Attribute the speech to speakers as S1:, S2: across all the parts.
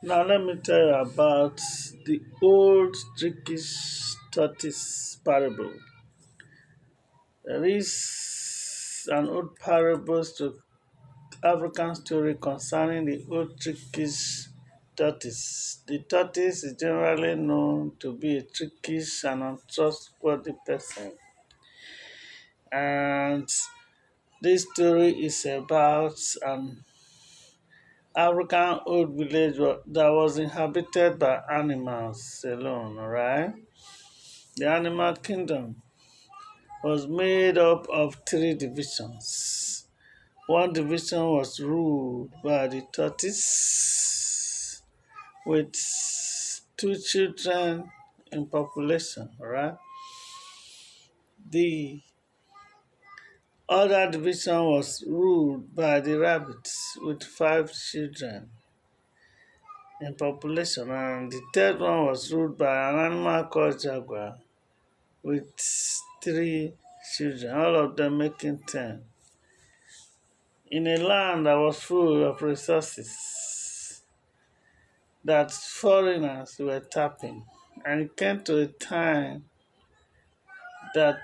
S1: Now let me tell you about the old trickish tortoise parable. There is an old parable to African story concerning the old trickish tortoise. The tortoise is generally known to be a trickish and untrustworthy person. And this story is about an African old village that was inhabited by animals alone, alright? The animal kingdom was made up of three divisions. One division was ruled by the tortoise with two children in population, alright? The other division was ruled by the rabbit with five children in population, and the third one was ruled by an animal called jaguar with three children, all of them making 10. In a land that was full of resources that foreigners were tapping, and it came to a time that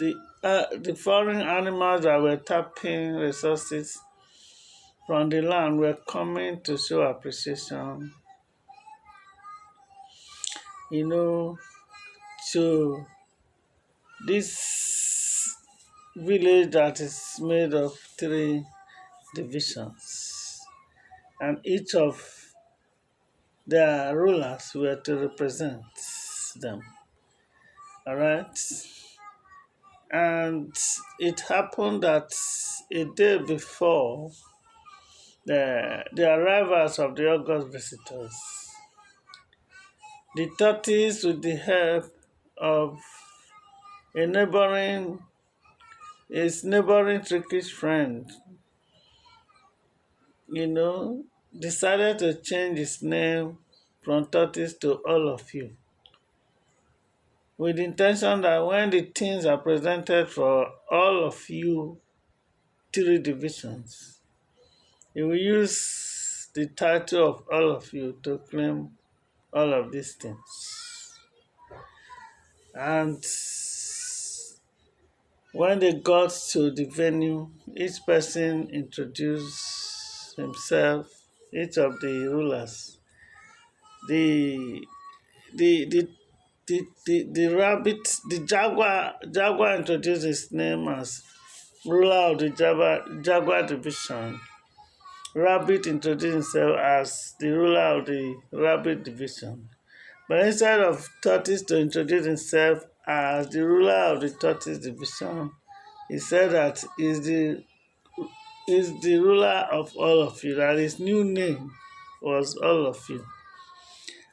S1: the foreign animals that were tapping resources from the land were coming to show appreciation, to this village that is made of three divisions, and each of their rulers were to represent them. All right, and it happened that a day before the arrivals of the August visitors, the tortoise, with the help of his neighboring trickish friend, decided to change his name from tortoise to all of you, with the intention that when the things are presented for all of you three divisions, he will use the title of all of you to claim all of these things. And when they got to the venue, each person introduced himself, each of the rulers. The the the the rabbit, the jaguar introduced his name as ruler of the jaguar division. Rabbit introduced himself as the ruler of the rabbit division. But instead of tortoise to introduce himself as the ruler of the tortoise division, he said that he's the ruler of all of you, that his new name was all of you.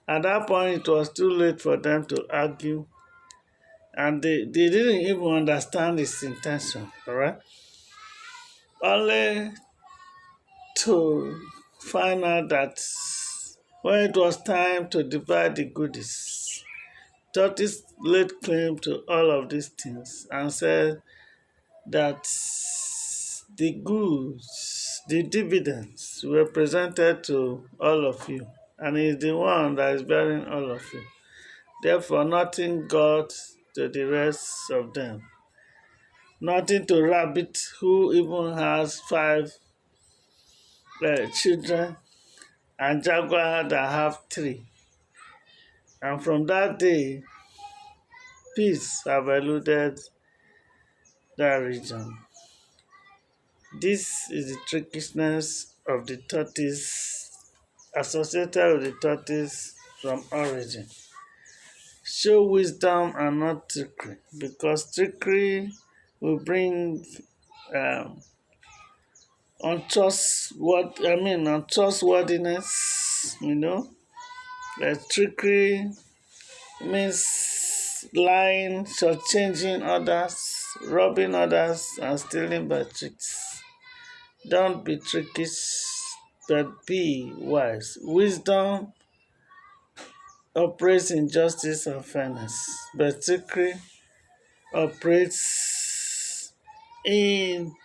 S1: At that point, it was too late for them to argue, and they didn't even understand his intention, all right? Only to find out that when it was time to divide the goodies, Tortoise laid claim to all of these things and said that the goods, the dividends were presented to all of you, and he is the one that is bearing all of you. Therefore, nothing got to the rest of them. Nothing to Rabbit, who even has five children, and Jaguar that have three. And from that day, peace have eluded that region. This is the trickishness of the tortoise, associated with the tortoise from origin. Show wisdom and not trickery, because trickery will bring untrustworthiness. Trickery means lying, shortchanging others, robbing others, and stealing by tricks. Don't be trickish, but be wise. Wisdom operates in justice and fairness, but trickery operates in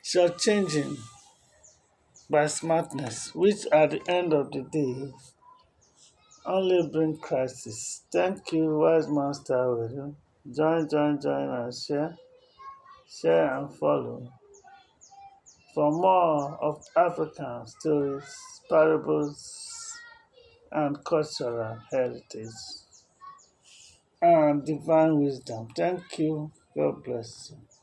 S1: shortchanging by smartness, which at the end of the day only bring crisis. Thank you, wise master. Will join, and share and follow for more of African stories, parables, and cultural heritage and divine wisdom. Thank you. God bless you.